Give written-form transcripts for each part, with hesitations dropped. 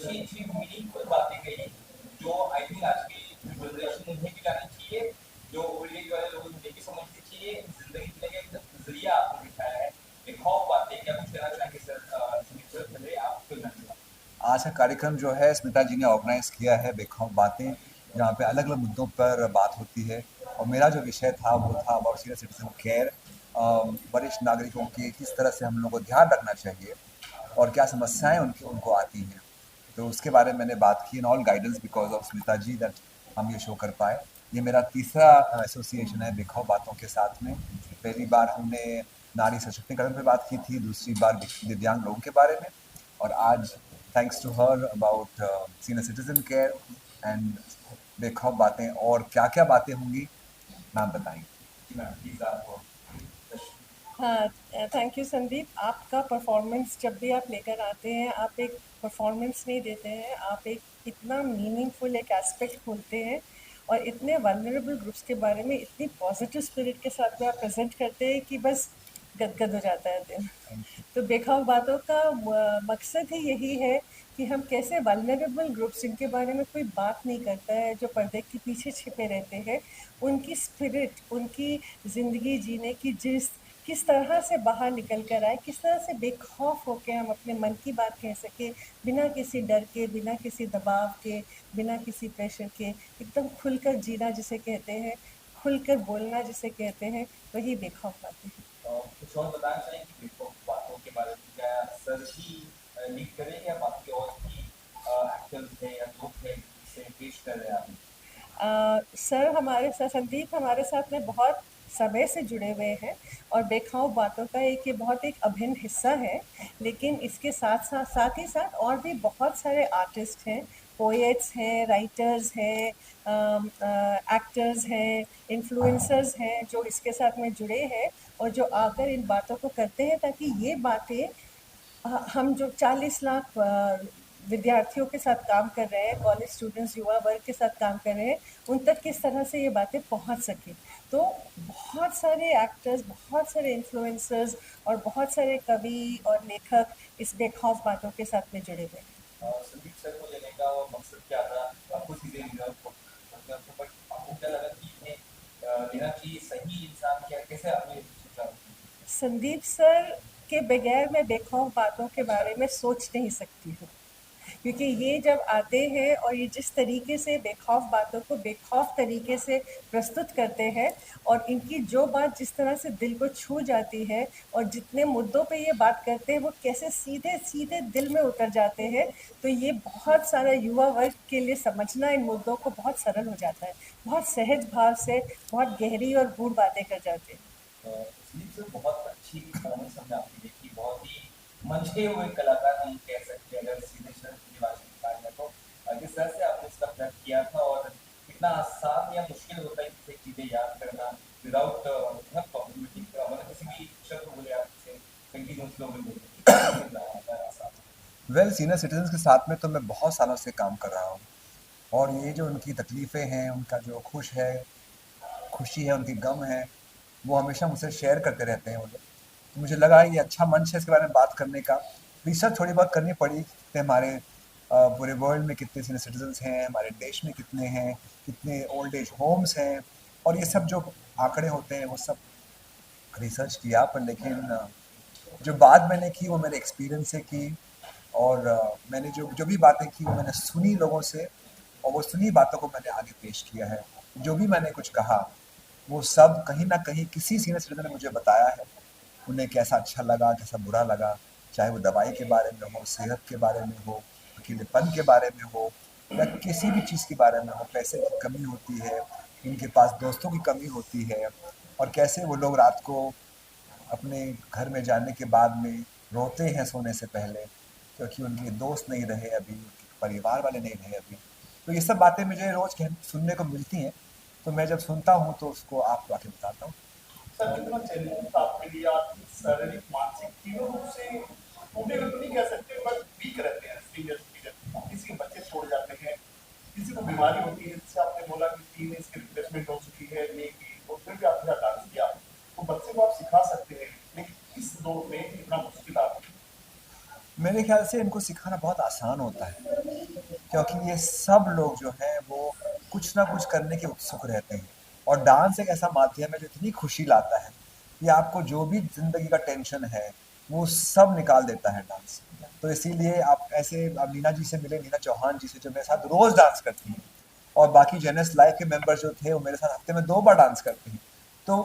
अच्छी मीनिंगफुल बातें कही जो आई थिंक आज की जनरेशन उन्हें भी जानी चाहिए, जो ओल्ड एज वाले लोग उन्हें भी समझनी चाहिए। जिंदगी जीने का एक नजरिया आपने दिखाया है, एक खौफ बातें क्या कुछ कहना चाहेंगे सर? सुनील सर पहले आप कोई मैसेज। आज का कार्यक्रम जो है स्मिता जी ने ऑर्गेनाइज किया है बेखौफ बातें, जहाँ पे अलग अलग मुद्दों पर बात होती है। और मेरा जो विषय था वो था अबाउट सीनियर सिटीजन केयर, वरिष्ठ नागरिकों के किस तरह से हम लोगों को ध्यान रखना चाहिए और क्या समस्याएं उनको आती हैं। तो उसके बारे में मैंने बात की, in all guidance because of Smita ji that हम ये शो कर पाए। ये मेरा तीसरा एसोसिएशन है बेखौफ बातों के साथ में। पहली बार हमने नारी सशक्तिकरण पे बात की थी, दूसरी बार दिव्यांग लोगों के बारे में, और आज thanks to her about senior citizen care and बेखौफ बातें। और क्या क्या बातें होंगी मैम बताएंगे। मैम प्लीज आपको। हाँ, थैंक यू संदीप। आपका परफॉर्मेंस जब भी आप लेकर आते हैं, आप एक परफॉर्मेंस नहीं देते हैं, आप एक इतना मीनिंगफुल एक एस्पेक्ट खोलते हैं और इतने वल्नरेबल ग्रुप्स के बारे में इतनी पॉजिटिव स्पिरिट के साथ में आप प्रेजेंट करते हैं कि बस गदगद हो जाता है दिल। तो बेखौफ बातों का मकसद ही यही है कि हम कैसे वल्नरेबल ग्रुप्स जिनके बारे में कोई बात नहीं करता है, जो पर्दे के पीछे छिपे रहते हैं, उनकी स्पिरिट, उनकी ज़िंदगी जीने की जिस किस तरह से बाहर निकल कर आए, किस तरह से बेखौफ होकर हम अपने मन की बात कह सके, बिना किसी डर के, बिना किसी दबाव के, बिना किसी प्रेशर के, एकदम खुलकर जीना जिसे कहते हैं, खुलकर बोलना जिसे कहते हैं, वही बेखौफ बातें हैं। कुछ और बताना चाहेंगे बेखौफ बातों के बारे में? क्या सर ही लीड करेंगे या बाकी और भी एक्टर्स हैं या लोग हैं जिसे पेश कर रहे हैं आप? सर हमारे साथ, संदीप हमारे साथ में बहुत समय से जुड़े हुए हैं और बेखौफ बातों का एक ये बहुत एक अभिन्न हिस्सा है। लेकिन इसके साथ ही साथ और भी बहुत सारे आर्टिस्ट हैं, पोएट्स हैं, राइटर्स हैं, एक्टर्स हैं, इन्फ्लुएंसर्स हैं जो इसके साथ में जुड़े हैं और जो आकर इन बातों को करते हैं ताकि ये बातें हम जो 40 लाख विद्यार्थियों के साथ काम कर रहे हैं, कॉलेज स्टूडेंट्स, युवा वर्ग के साथ काम कर रहे हैं, उन तक किस तरह से ये बातें पहुंच सके। तो बहुत सारे एक्टर्स, बहुत सारे इन्फ्लुएंसर्स और बहुत सारे कवि और लेखक इस बेखौफ बातों के साथ में जुड़े हुए हैं। संदीप सर को लेने का मकसद क्या था? आपको सीधे आपको क्या लगा कि इन्हें लेना चाहिए? सही इंसान क्या, कैसे आपने सोचा? संदीप सर के बगैर मैं बेखौफ बातों के बारे में सोच नहीं सकती हूँ, क्योंकि ये जब आते हैं और ये जिस तरीके से बेखौफ बातों को बेखौफ तरीके से प्रस्तुत करते हैं और इनकी जो बात जिस तरह से दिल को छू जाती है और जितने मुद्दों पे ये बात करते हैं वो कैसे सीधे सीधे दिल में उतर जाते हैं, तो ये बहुत सारा युवा वर्ग के लिए समझना इन मुद्दों को बहुत सरल हो जाता है। बहुत सहज भाव से बहुत गहरी और गूढ़ बातें कर जाते हैं। संदीप सर बहुत अच्छी परफॉर्मेंस हमने आपकी देखी, बहुत ही मंझे हुए कलाकार हम कह सकते हैं अगर सीधे शब्द की भाषा में कहा जाए तो। किस तरह से आपने इसका प्रयोग किया था और कितना आसान या मुश्किल होता है किसी चीज़ें याद करना विदाउट बहुत प्रॉब्लमेटिक, मतलब किसी भी शब्द बोले आप जैसे कंटिन्यूस लोग बोले आसान। वेल सीनियर सिटीजन के साथ में तो मैं बहुत सालों से काम कर रहा हूँ, और ये जो उनकी तकलीफ़ें हैं, उनका जो खुशी है, उनकी गम है, वो हमेशा मुझसे शेयर करते रहते हैं वो लोग। तो मुझे लगा ये अच्छा मंच है इसके बारे में बात करने का। रिसर्च थोड़ी बहुत करनी पड़ी कि हमारे पूरे वर्ल्ड में कितने सीनियर सिटीजन्स हैं, हमारे देश में कितने हैं, कितने ओल्ड एज होम्स हैं, और ये सब जो आंकड़े होते हैं वो सब रिसर्च किया। पर लेकिन जो बात मैंने की वो मेरे एक्सपीरियंस से की, और मैंने जो जो भी बातें की वो मैंने सुनी लोगों से, और वो सुनी बातों को मैंने आगे पेश किया है। जो भी मैंने कुछ कहा वो सब कहीं ना कहीं किसी सीनियर सिटीजन ने मुझे बताया है, उन्हें कैसा अच्छा लगा, कैसा बुरा लगा, चाहे वो दवाई के बारे में हो, सेहत के बारे में हो, अकेलेपन के बारे में हो, या किसी भी चीज़ के बारे में हो। पैसे की कमी होती है, इनके पास दोस्तों की कमी होती है, और कैसे वो लोग रात को अपने घर में जाने के बाद में रोते हैं सोने से पहले, क्योंकि उनके दोस्त नहीं रहे अभी, उनके परिवार वाले नहीं रहे अभी। तो ये सब बातें मुझे रोज सुनने को मिलती हैं, तो मैं जब सुनता हूँ तो उसको आपको आके बताता हूँ। सर कितना चैलेंजिंग था आपके लिए? आप शारीरिक मानसिक तीनों रूप से टूटे हुए तो नहीं कह सकते, बट वीक रहते हैं सीनियर सिटीजन। किसी के बच्चे छोड़ जाते हैं, किसी को बीमारी होती है, जैसे आपने बोला कि 3 इसकी रिप्लेसमेंट हो चुकी है, नहीं की, तो फिर भी आपने हटा दिया। तो बच्चे को आप सिखा सकते हैं, लेकिन इस दौर में इतना मुश्किल आप, मेरे ख्याल से इनको सिखाना बहुत आसान होता है। क्योंकि ये सब लोग जो हैं वो कुछ ना कुछ करने के उत्सुक रहते हैं। और डांस एक ऐसा माध्यम है जो इतनी खुशी लाता है कि आपको जो भी ज़िंदगी का टेंशन है, वो सब निकाल देता है डांस। तो इसीलिए आप नीना जी से मिले, नीना चौहान जी से, जो मेरे साथ रोज़ डांस करती हैं। और बाकी जेनस लाइफ के मेंबर जो थे वो मेरे साथ हफ्ते में 2 बार डांस करते हैं। तो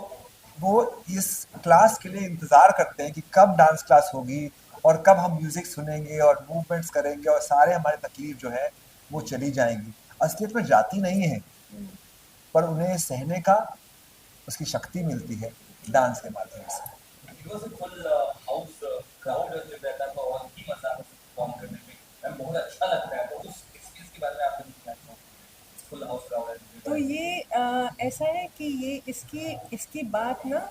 वो इस क्लास के लिए इंतज़ार करते हैं कि कब डांस क्लास होगी और कब हम म्यूज़िक सुनेंगे और मूवमेंट्स करेंगे और सारे हमारी तकलीफ जो है वो चली जाएँगी। असलियत में जाती नहीं है, पर उन्हें सहने का उसकी शक्ति मिलती है डांस के माध्यम से। It was a full house crowd जब रहता था और ही मजा आता था परफॉर्म करने में। मैम बहुत अच्छा लगता है। तो उस एक्सपीरियंस के बारे में आपने बताया था। फुल हाउस क्राउड तो है। ये ऐसा है कि ये इसकी इसकी बात ना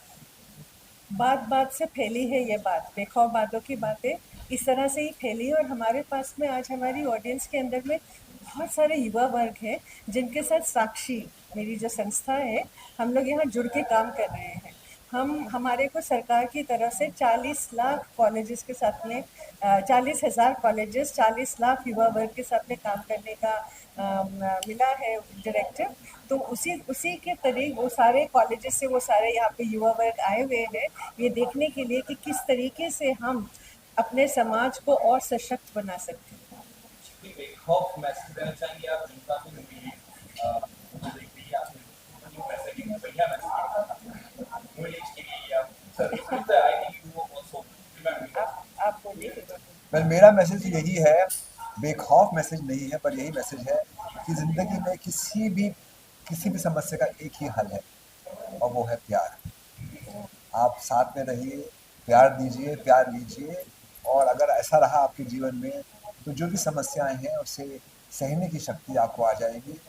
बात बात से फैली है। ये बात बेखौफ बातों की बातें इस तरह से ही फैली है। और हमारे पास में आज हमारी ऑडियंस के अंदर में बहुत सारे युवा वर्ग हैं जिनके साथ साक्षी मेरी जो संस्था है, हम लोग यहाँ जुड़ के काम कर रहे हैं। हमारे को सरकार की तरफ से 40 लाख कॉलेजेस के साथ में 40,000 कॉलेजेस 40 लाख युवा वर्ग के साथ में काम करने का मिला है डायरेक्टिव। तो उसी उसी के तरीके वो सारे कॉलेजेस से वो सारे यहाँ पे युवा वर्ग आए हुए हैं ये देखने के लिए कि किस तरीके से हम अपने समाज को और सशक्त बना सकते हैं। कोई बेखौफ मैसेज देना चाहेंगे आप जनता को जो भी मुझे देख रही है आपने जो मैसेज बढ़िया मैसेज मिडिल एज के लिए या sir I think you also remember आप बोलिए फिर मैं बोलूँ। वेल मेरा मैसेज यही है, बेखौफ मैसेज नहीं है, पर यही मैसेज है कि ज़िंदगी में किसी भी समस्या का एक ही हल है और वो है प्यार। आप साथ में रहिए, प्यार दीजिए, प्यार लीजिए। और अगर ऐसा रहा आपके जीवन में तो जो भी समस्याएं हैं उसे सहने की शक्ति आपको आ जाएगी।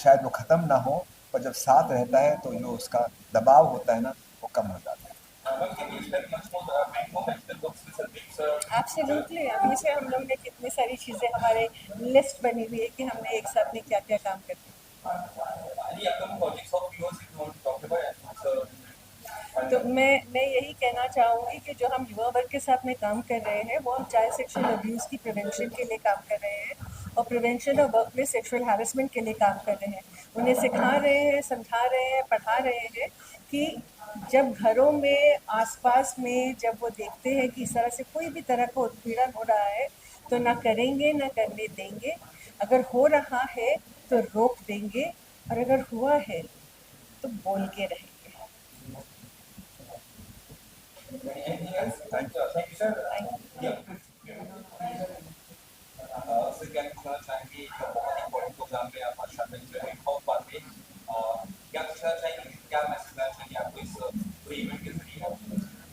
शायद वो ख़त्म ना हो, पर जब साथ रहता है तो जो उसका दबाव होता है ना, वो कम हो जाता है। Ma'am can you share much more mental works with Sandeep sir absolutely अभी से हम लोग ने कितनी सारी चीज़ें हमारे लिस्ट बनी हुई है कि हमने एक साथ में क्या क्या काम करना है। any upcoming projects of yours if you want to talk about it तो मैं यही कहना चाहूँगी कि जो हम युवा वर्ग के साथ में काम कर रहे हैं वो हम चाइल्ड सेक्सुअल अब्यूज़ की प्रिवेंशन के लिए काम कर रहे हैं और prevention of workplace sexual harassment के लिए काम कर रहे हैं। उन्हें सिखा रहे हैं, समझा रहे हैं, पढ़ा रहे हैं कि जब घरों में आसपास में जब वो देखते हैं कि इस तरह से कोई भी तरह का उत्पीड़न हो रहा है तो ना करेंगे ना करने देंगे। अगर हो रहा है तो रोक देंगे और अगर हुआ है तो बोल के रहेंगे। anything else thank you sir yeah sir क्या पूछना चाहेंगे एक बहुत इंपॉर्टेंट प्रोग्राम में आप शामिल हुए हैं बहुत बातें क्या पूछना चाहेंगे क्या मैसेज देना चाहेंगे आपको इस पूरे इवेंट के जरिए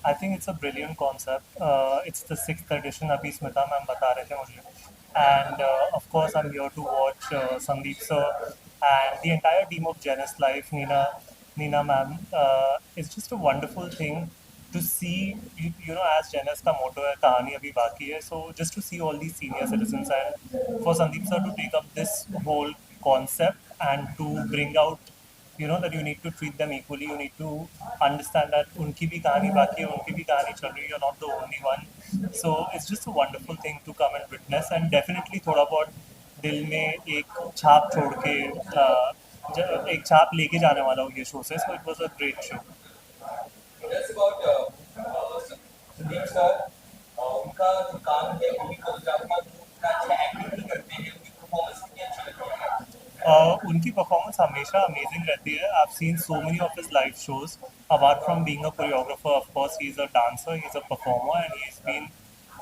I think it's a brilliant concept. It's the 6th edition. अभी स्मिता मैम बता रहे थे मुझे. And of course, I'm here to watch Sandeep sir and the entire team of Genesis Life, Nina ma'am. It's just a wonderful thing to see, you know, as Genesis का motto है कहानी अभी बाकी है. So just to see all these senior citizens and for Sandeep sir to take up this whole concept and to bring out that you need to treat them equally. You need to understand that उनकी भी कहानी बाकी है, उनकी भी कहानी चल रही है. You're not the only one. So it's just a wonderful thing to come and witness and definitely थोड़ा बहुत दिल में एक छाप छोड़ के एक छाप लेके जाने वाला हूँ ये शो से. So it was a great show. That's about Sandeep sir उनका जो काम है वो भी कोरियोग्राफर उतना अच्छा एक्टिंग नहीं करते हैं उनकी परफॉर्मेंस कितनी अच्छी लगती है उनकी परफॉर्मेंस हमेशा अमेजिंग रहती है. I've seen so many of his live shows. Apart from being a choreographer, of course, he's a dancer, he's a performer, and he's been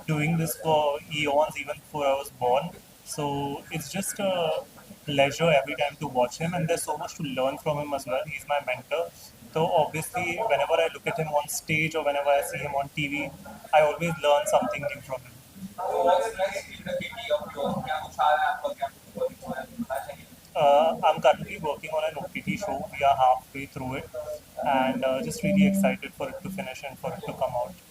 doing this for eons, even before I was born. So it's just a pleasure every time to watch him, and there's so much to learn from him as well. He's my mentor. So obviously, whenever I look at him on stage or whenever I see him on TV, I always learn something new from him. तो what's next in the KT of your क्या कुछ आ रहा है आपका क्या कुछ project हो रहा है बता चाहिए I'm currently working on an OTT show. We are halfway through it, and just really excited for it to finish and for it to come out.